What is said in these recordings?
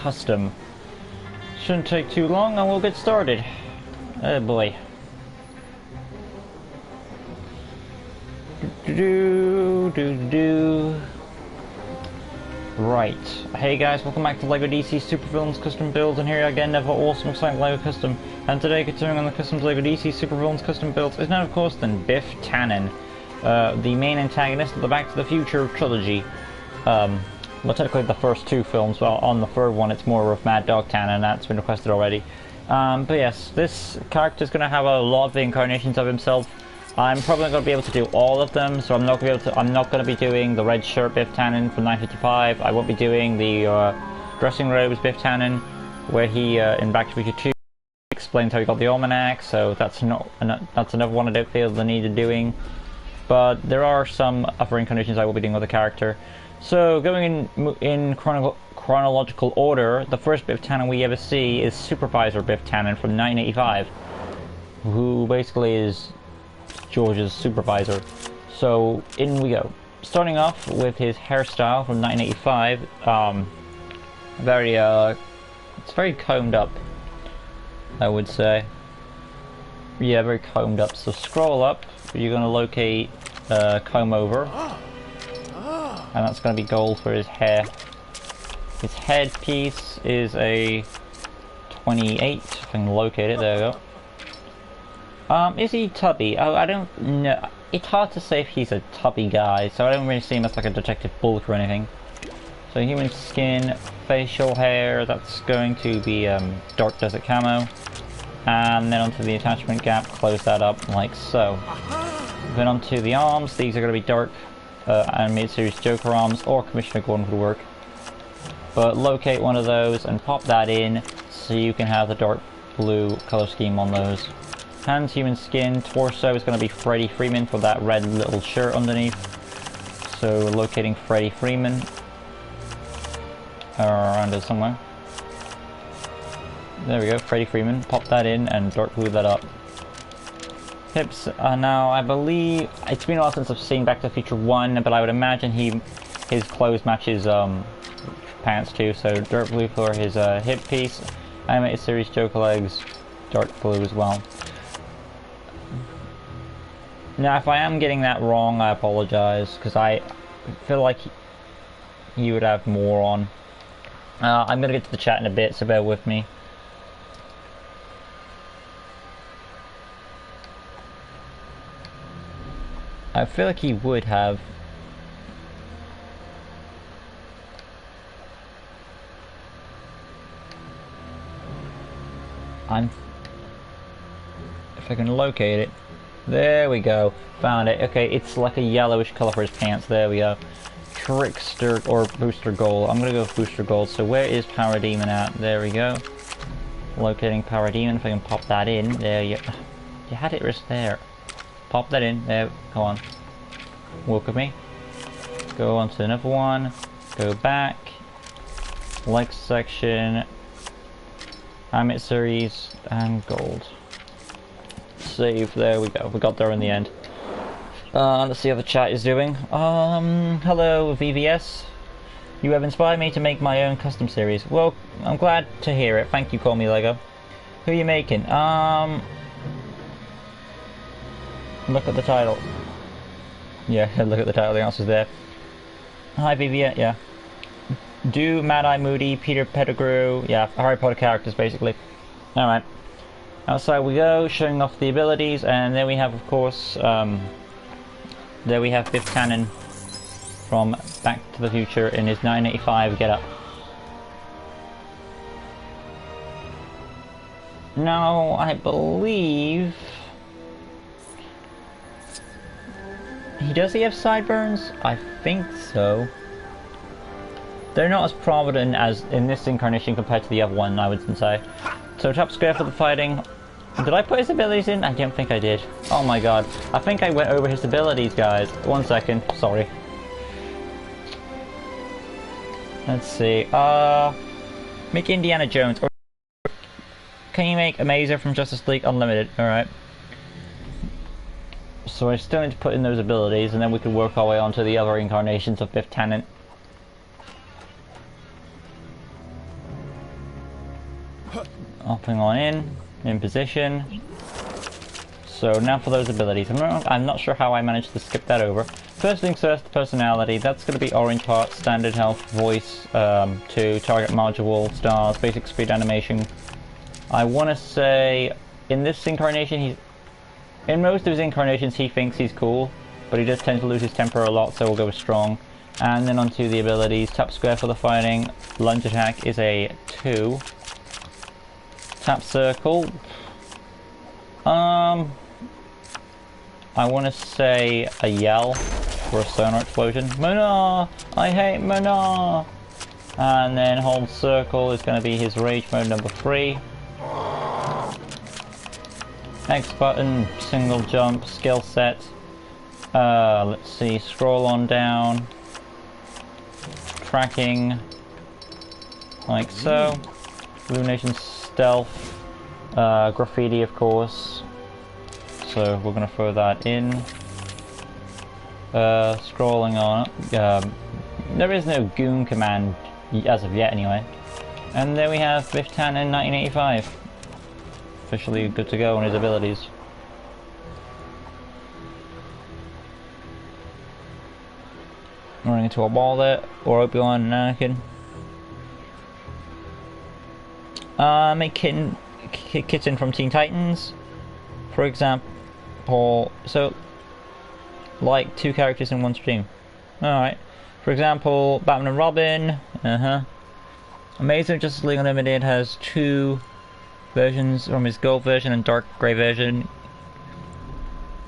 custom. Shouldn't take too long and we'll get started. Oh boy. Right. Hey guys, welcome back to LEGO DC Supervillains Custom Builds, and here again another awesome exciting LEGO Custom. And today, continuing on the Customs LEGO DC Supervillains Custom Builds, is none of course than Biff Tannen, the main antagonist of the Back to the Future trilogy. Well, technically the first two films, well, on the third one it's more of Mad Dog Tannen, that's been requested already. But yes, this character is going to have a lot of incarnations of himself. I'm probably not going to be able to do all of them, so I'm not going to be doing the red shirt Biff Tannen from 955. I won't be doing the dressing robes Biff Tannen, where he in Back to the Future 2 explains how he got the almanac. So that's another one I don't feel the need of doing. But there are some other incarnations I will be doing with the character. So going in chronological order, the first Biff Tannen we ever see is Supervisor Biff Tannen from 1985, who basically is George's supervisor. So in we go. Starting off with his hairstyle from 1985. It's very combed up, I would say. Yeah, very combed up. So scroll up. You're going to locate comb over, and that's going to be gold for his hair. His headpiece is a 28. If I can locate it, there we go. Is he tubby? Oh, I don't know. It's hard to say if he's a tubby guy, so I don't really see him as like a detective bulk or anything. So human skin, facial hair, that's going to be dark desert camo. And then onto the attachment gap, close that up like so. Then onto the arms, these are going to be dark animated series Joker arms, or Commissioner Gordon would work. But locate one of those and pop that in so you can have the dark blue color scheme on those. Hands, human skin, torso is going to be Freddie Freeman for that red little shirt underneath. So locating Freddie Freeman around there somewhere. There we go, Freddie Freeman. Pop that in and dark blue that up. Hips, now I believe it's been a while since I've seen Back to the Future 1, but I would imagine his clothes match his pants too. So dark blue for his hip piece. Animated series Joker legs, dark blue as well. Now, if I am getting that wrong, I apologize, because I feel like he would have more on. I'm going to get to the chat in a bit, so bear with me. I feel like he would have. If I can locate it. There we go. Found it. Okay, it's like a yellowish color for his pants. There we go. Trickster or Booster Gold. I'm gonna go with Booster Gold. So where is Parademon at? There we go. Locating Parademon. If I can pop that in. There you had it just there. Pop that in. There. Come on. Walk with me. Go on to another one. Go back. Like section. Animate series and gold. Save, there we go, we got there in the end. Let's see how the chat is doing. Hello VVS. You have inspired me to make my own custom series. Well, I'm glad to hear it. Thank you, Call Me Lego. Who are you making? Look at the title. Yeah, look at the title, the answer's there. Hi VVS, yeah. Do Mad Eye Moody, Peter Pettigrew, yeah, Harry Potter characters basically. Alright. Outside we go, showing off the abilities, and there we have, of course, there we have Biff Tannen from Back to the Future in his 1985 getup. Now, I believe does he have sideburns? I think so. They're not as prominent as in this incarnation compared to the other one, I would say. So top square for the fighting. Did I put his abilities in? I don't think I did. Oh my god. I think I went over his abilities, guys. 1 second. Sorry. Let's see. Make Indiana Jones. Or can you make Amazer from Justice League Unlimited? Alright. So I still need to put in those abilities, and then we can work our way on to the other incarnations of Biff Tannen. Hopping on in position. So now for those abilities. I'm not sure how I managed to skip that over. First things first, personality. That's going to be orange heart, standard health, voice, 2, target module, stars, basic speed animation. I want to say, in this incarnation, in most of his incarnations he thinks he's cool, but he does tend to lose his temper a lot, so we'll go with strong. And then onto the abilities. Tap square for the fighting, lunge attack is a 2. Tap circle. I want to say a yell for a sonar explosion. Mana! I hate mana! And then hold circle is going to be his rage mode number 3. X button, single jump, skill set. Let's see, scroll on down. Tracking. Like so. Illumination stealth. Graffiti, of course. So we're going to throw that in. Scrolling on. There is no goon command as of yet anyway. And there we have Biff Tannen 1985. Officially good to go on his abilities. Running into a wall there, or Obi-Wan and Anakin. Make Kitten from Teen Titans, for example. So, like 2 characters in one stream. Alright. For example, Batman and Robin. Amazing Justice League Unlimited has 2 versions from his gold version and dark grey version.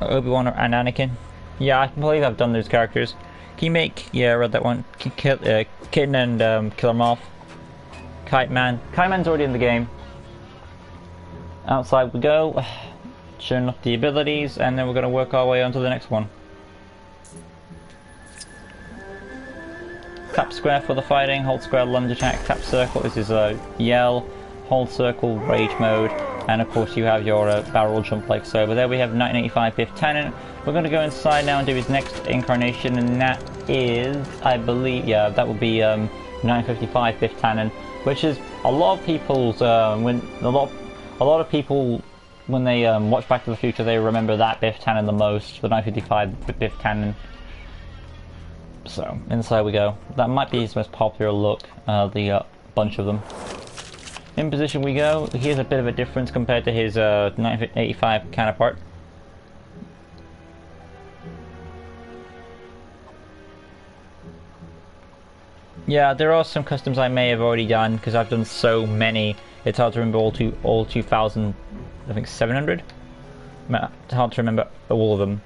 Obi-Wan and Anakin. Yeah, I believe I've done those characters. Can you make... Yeah, I read that one. Kitten and Killer Moth. Kite Man. Kite Man's already in the game. Outside we go. Showing off the abilities, and then we're going to work our way on to the next one. Tap square for the fighting, hold square lunge attack, tap circle, this is a yell, hold circle, rage mode, and of course you have your barrel jump like so. But there we have 1985 Biff Tannen. We're going to go inside now and do his next incarnation, and that is, I believe, yeah, that would be 1955 Biff Tannen, which is a lot of people's, when a lot of people, when they watch Back to the Future, they remember that Biff Tannen the most, the 1955 Biff Tannen. So, inside we go. That might be his most popular look, the bunch of them. In position we go. Here's a bit of a difference compared to his 1985 counterpart. Yeah, there are some customs I may have already done, because I've done so many. It's hard to remember all 2,000, I think 700? It's hard to remember all of them.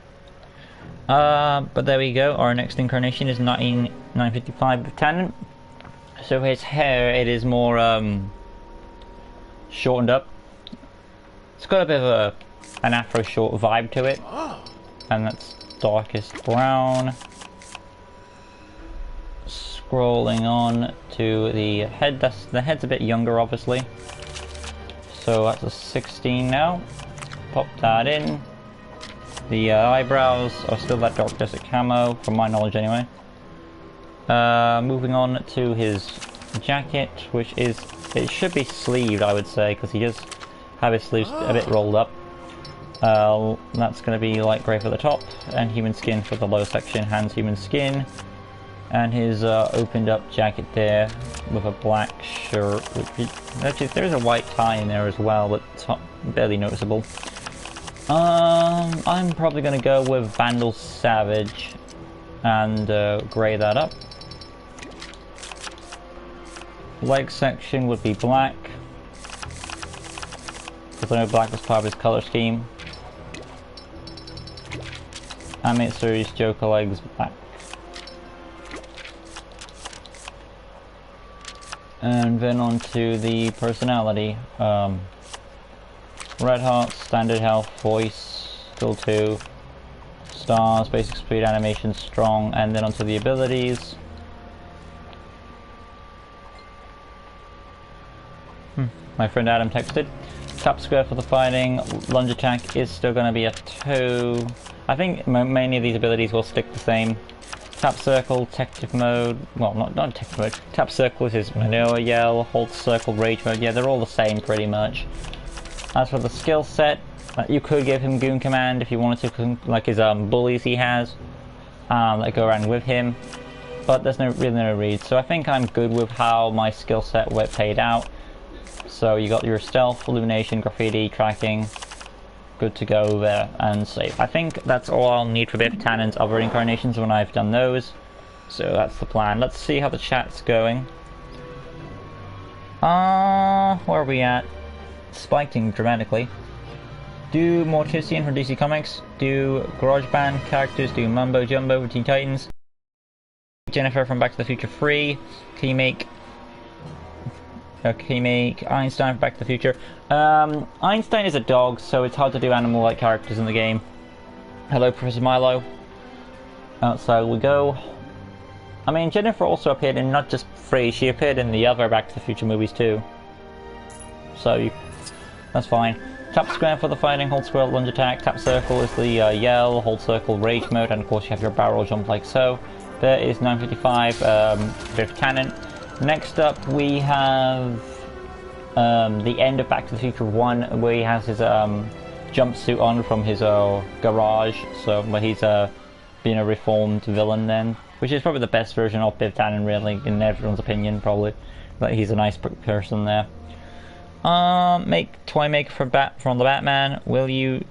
But there we go, our next incarnation is 1955 Biff Tannen. So his hair, it is more shortened up. It's got a bit of an afro short vibe to it. And that's darkest brown. Scrolling on to the head, the head's a bit younger obviously. So that's a 16 now. Pop that in. The eyebrows are still that dark desert camo, from my knowledge anyway. Moving on to his jacket, which is, it should be sleeved I would say, because he does have his sleeves a bit rolled up. That's going to be light grey for the top, and human skin for the lower section, hands human skin. And his opened up jacket there, with a black shirt, actually there's a white tie in there as well, but it's barely noticeable. I'm probably going to go with Vandal Savage and grey that up. Leg section would be black, because I know black was part of his colour scheme. Animated series Joker legs black. And then on to the personality. Red heart, standard health, voice, still 2. Stars, basic speed, animation, strong, and then onto the abilities. My friend Adam texted. Tap square for the fighting, lunge attack is still going to be a 2. I think many of these abilities will stick the same. Tap circle, detective mode, well not detective mode, tap circle is his manure yell, hold circle, rage mode, yeah they're all the same pretty much. As for the skill set, you could give him Goon Command if you wanted to, like his bullies he has, that go around with him, but there's really no read, so I think I'm good with how my skill set played out. So you got your stealth, illumination, graffiti, tracking, good to go there, and save. I think that's all I'll need for Biff Tannen's other incarnations when I've done those. So that's the plan. Let's see how the chat's going. Where are we at? Spiking dramatically. Do Mortician from DC Comics. Do GarageBand characters. Do Mumbo Jumbo from Teen Titans. Jennifer from Back to the Future 3. Can you make Einstein from Back to the Future? Einstein is a dog, so it's hard to do animal-like characters in the game. Hello, Professor Milo. Outside we go. I mean, Jennifer also appeared in not just 3, she appeared in the other Back to the Future movies too. So, that's fine. Tap square for the fighting, hold square, lunge attack, tap circle is the yell, hold circle, rage mode, and of course you have your barrel jump like so. There is 955, Biff Tannen. Next up we have the end of Back to the Future 1, where he has his jumpsuit on from his garage, so where he's being a reformed villain then, which is probably the best version of Biff Tannen really, in everyone's opinion probably, but he's a nice person there. Make toy maker from the Batman. Will you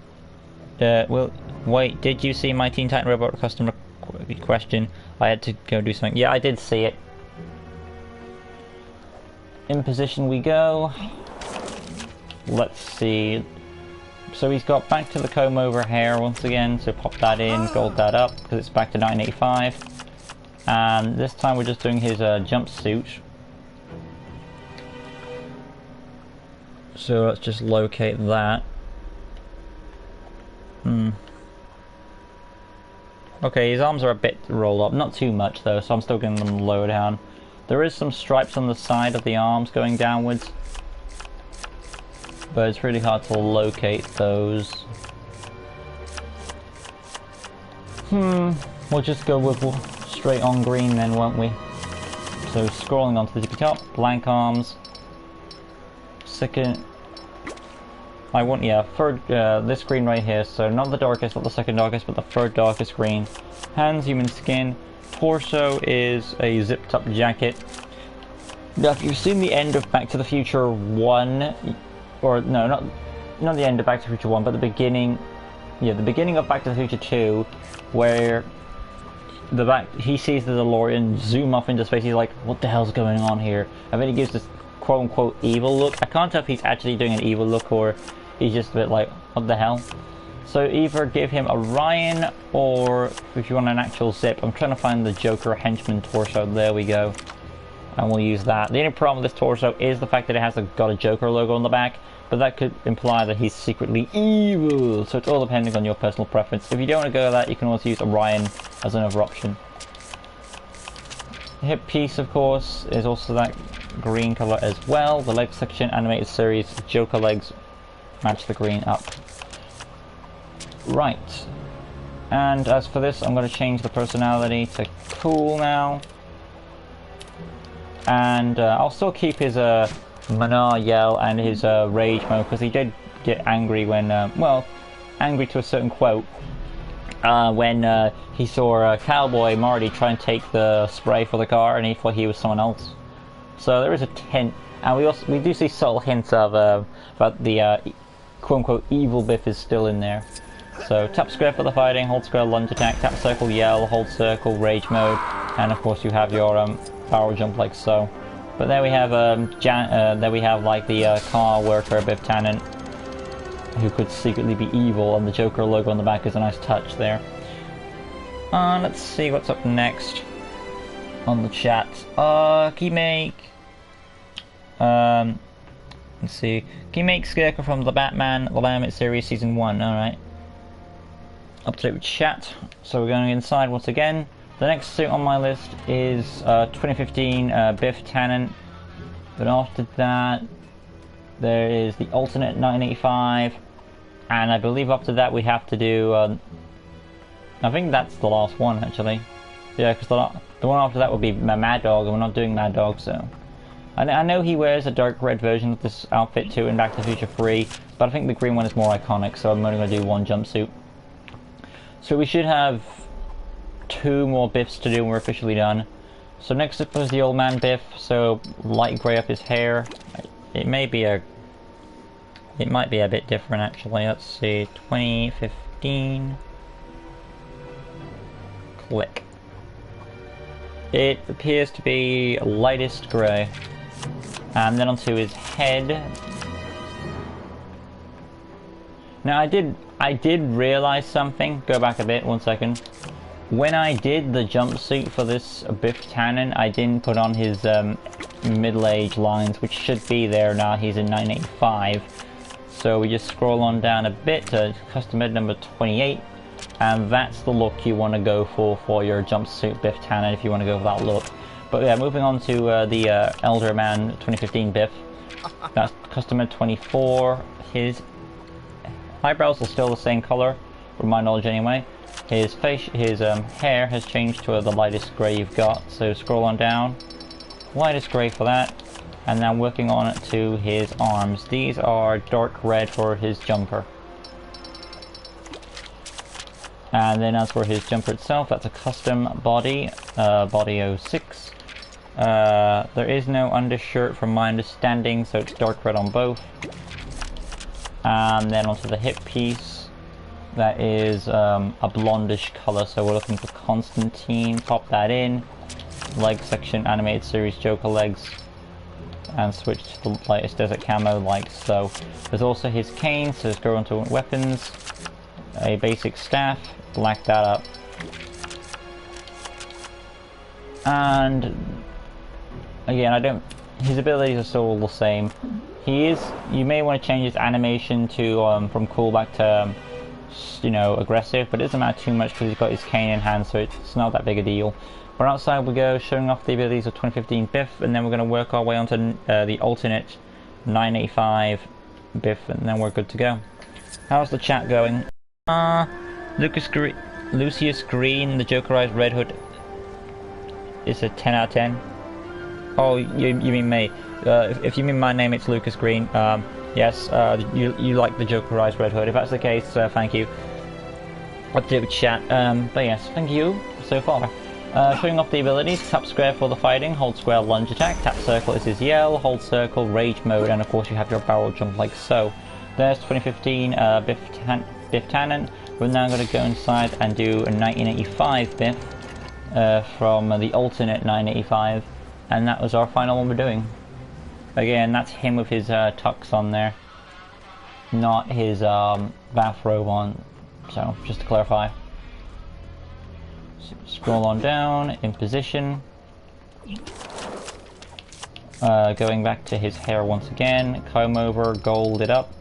wait, did you see my Teen Titan Robot customer question? I had to go do something. Yeah, I did see it. In position we go. Let's see. So he's got back to the comb over hair once again, so pop that in, gold that up, because it's back to 985. And this time we're just doing his jumpsuit. So let's just locate that. Okay, his arms are a bit rolled up, not too much though, so I'm still getting them low down. There is some stripes on the side of the arms going downwards, but it's really hard to locate those. We'll just go with straight on green then, won't we? So scrolling onto the tippy top, blank arms. Second, I want, yeah, third, this green right here, so not the darkest, not the second darkest, but the third darkest green. Hands, human skin. Torso is a zipped up jacket. Now if you've seen the end of Back to the Future 1, or no, not the end of Back to the Future 1, but the beginning, yeah, the beginning of Back to the Future 2, where he sees the DeLorean zoom off into space, he's like, what the hell's going on here? And then he gives this quote-unquote evil look. I can't tell if he's actually doing an evil look or he's just a bit like, what the hell? So either give him a Ryan, or if you want an actual zip, I'm trying to find the Joker henchman torso, there we go. And we'll use that. The only problem with this torso is the fact that it has got a Joker logo on the back, but that could imply that he's secretly evil, so it's all depending on your personal preference. If you don't want to go with that, you can also use Orion as another option. The hip piece, of course, is also that green color as well. The leg section, animated series, Joker legs match the green up. Right. And as for this, I'm going to change the personality to cool now. And I'll still keep his Manar yell and his rage mode, because he did get angry when, well, angry to a certain quote, when he saw Cowboy Marty try and take the spray for the car, and he thought he was someone else. So there is a hint, and we do see subtle hints of about the quote-unquote evil Biff is still in there. So tap square for the fighting, hold square lunge attack, tap circle yell, hold circle rage mode, and of course you have your barrel jump like so. But there we have like the car worker Biff Tannen, who could secretly be evil, and the Joker logo on the back is a nice touch there. Let's see what's up next on the chat. Can you make let's see. Can you make Scarecrow from the Batman the Animated Series Season 1? Alright. Up to date with chat. So we're going inside once again. The next suit on my list is 2015 Biff Tannen. But after that, there is the alternate 1985. And I believe after that we have to do... I think that's the last one actually. Yeah, because the one after that would be Mad Dog, and we're not doing Mad Dog, so... I know he wears a dark red version of this outfit too in Back to the Future 3, but I think the green one is more iconic, so I'm only going to do one jumpsuit. So we should have 2 more Biffs to do and we're officially done. So next up is the Old Man Biff, so light grey up his hair. It might be a bit different actually. Let's see, 2015. Click. It appears to be lightest grey. And then onto his head. Now I did realise something. Go back a bit, 1 second. When I did the jumpsuit for this Biff Tannen, I didn't put on his middle-age lines, which should be there now. He's in 1985. So we just scroll on down a bit to custom made number 28, and that's the look you want to go for your jumpsuit Biff Tannen if you want to go for that look. But yeah, moving on to the Elder Man 2015 Biff. That's custom made 24. His eyebrows are still the same color, from my knowledge anyway. His hair has changed to the lightest grey you've got, so scroll on down. Lightest grey for that. And now working on it to his arms. These are dark red for his jumper. And then as for his jumper itself, that's a custom body, body 06. There is no undershirt from my understanding, so it's dark red on both. And then onto the hip piece, that is a blondish color, so we're looking for Constantine. Pop that in. Leg section, animated series Joker legs. And switch to the lightest desert camo like so. There's also his cane, so let's go on to weapons. A basic staff, black that up. And again, his abilities are still all the same. You may want to change his animation to from cool back to aggressive, but it doesn't matter too much because he's got his cane in hand, so it's not that big a deal. But outside we go, showing off the abilities of 2015 Biff, and then we're going to work our way onto the alternate 985 Biff, and then we're good to go. How's the chat going? Lucius Green, the Jokerized Red Hood, is a 10 out of 10. Oh, you mean me? If you mean my name, it's Lucas Green. Yes, you like the Jokerized Red Hood. If that's the case, thank you. I'll do it chat. But yes, thank you so far. Showing off the abilities, tap square for the fighting, hold square lunge attack, tap circle is his yell, hold circle rage mode, and of course you have your barrel jump like so. There's 2015 Biff Tannen. We're now going to go inside and do a 1985 Biff from the alternate 985, and that was our final one we're doing. Again, that's him with his tux on there, not his bathrobe on, so just to clarify. Scroll on down, in position. Going back to his hair once again, comb over, gold it up.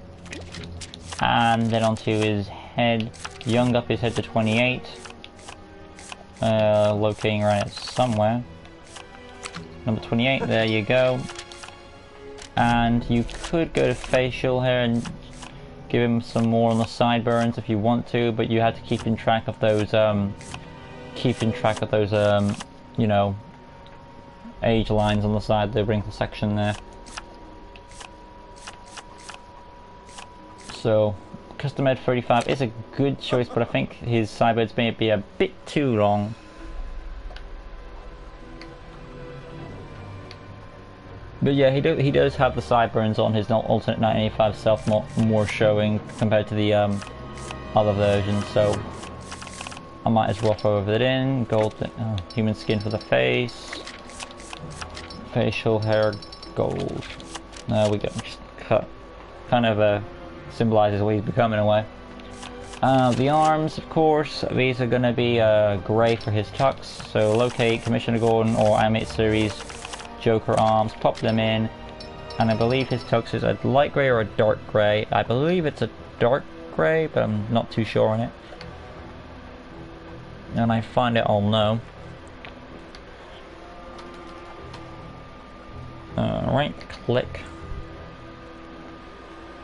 And then onto his head, young up his head to 28. Locating around it somewhere. Number 28, there you go. And you could go to facial hair and give him some more on the sideburns if you want to, but you have to keep in track of those age lines on the side, the wrinkle section there. So custom made 35 is a good choice, but I think his sideburns may be a bit too long. But yeah, he does have the sideburns on his alternate 985 self more showing compared to the other versions, so I might as well throw it in. Gold, human skin for the face, facial hair, gold. There we go. Just cut, kind of symbolizes what he's become in a way. The arms, of course, these are going to be grey for his tux. So locate Commissioner Gordon or Animated Series Joker arms, pop them in, and I believe his tux is a light grey or a dark grey. I believe it's a dark grey, but I'm not too sure on it. And I find it, I'll know. Right click.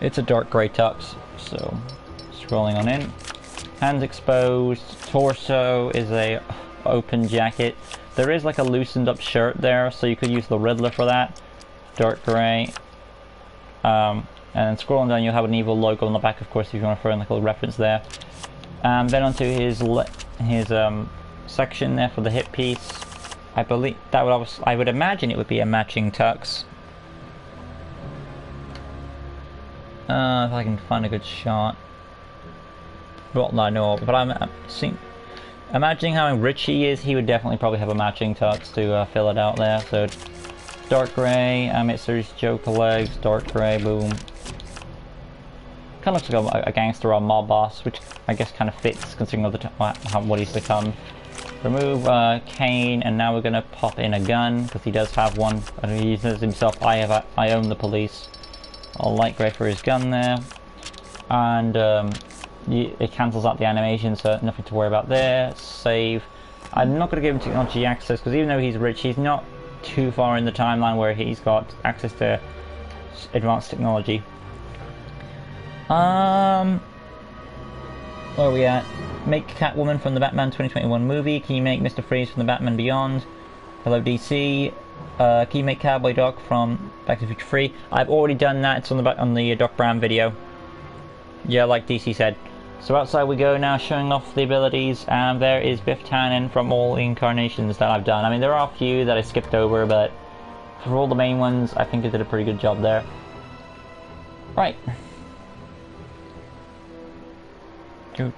It's a dark grey tux, so scrolling on in. Hands exposed. Torso is a open jacket. There is like a loosened up shirt there, so you could use the Riddler for that. Dark grey. And then scrolling down, you'll have an evil logo on the back, of course, if you want to throw in like a little reference there. Then onto his section there for the hip piece. I believe that I would imagine it would be a matching tux. If I can find a good shot. Not that I know of, but I'm imagining how rich he is, he would definitely probably have a matching tux to fill it out there. So dark grey, it's his Joker legs, dark grey, boom. Kind of looks like a gangster or a mob boss, which I guess kind of fits considering of what he's become. Remove Kane, and now we're gonna pop in a gun because he does have one. And he says himself, "I own the police." A light grey for his gun there, and it cancels out the animation, so nothing to worry about there. Save. I'm not gonna give him technology access because even though he's rich, he's not too far in the timeline where he's got access to advanced technology. Where are we at? Make Catwoman from the Batman 2021 movie. Can you make Mr. Freeze from the Batman Beyond? Hello DC. Can you make Cowboy Doc from Back to the Future 3? I've already done that. It's on the Doc Brown video. Yeah, like DC said. So outside we go now, showing off the abilities, and there is Biff Tannen from all the incarnations that I've done. I mean, there are a few that I skipped over, but for all the main ones, I think I did a pretty good job there. Right. Tap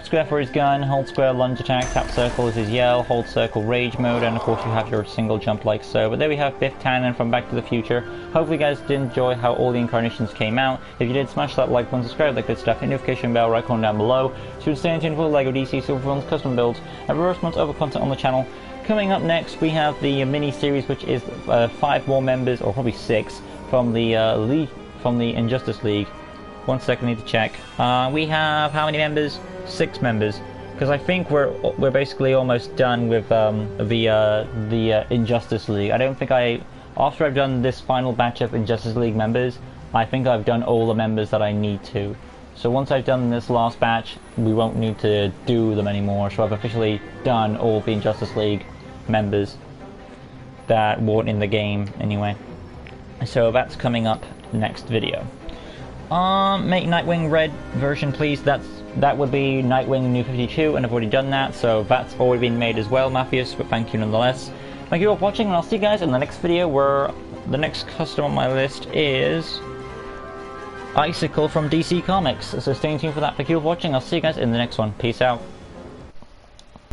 square for his gun, hold square lunge attack, tap circle is his yell, hold circle rage mode, and of course you have your single jump like so. But there we have Biff Tannen from Back to the Future. Hopefully you guys did enjoy how all the incarnations came out. If you did, smash that like button, subscribe, that good stuff, hit the notification bell right corner down below. So you stay tuned for LEGO DC Supervillains custom builds and reverse months over content on the channel. Coming up next, we have the mini-series, which is 5 more members, or probably 6, from the Injustice League. 1 second, I need to check. We have how many members? 6 members. Because I think we're basically almost done with the Injustice League. I don't think after I've done this final batch of Injustice League members, I think I've done all the members that I need to. So once I've done this last batch, we won't need to do them anymore. So I've officially done all the Injustice League members that weren't in the game anyway. So that's coming up next video. Make Nightwing red version, please. That would be Nightwing New 52, and I've already done that, so that's already been made as well, Matthias, but thank you nonetheless. Thank you all for watching, and I'll see you guys in the next video, where the next custom on my list is Icicle from DC Comics, so stay tuned for that. Thank you all for watching, I'll see you guys in the next one. Peace out.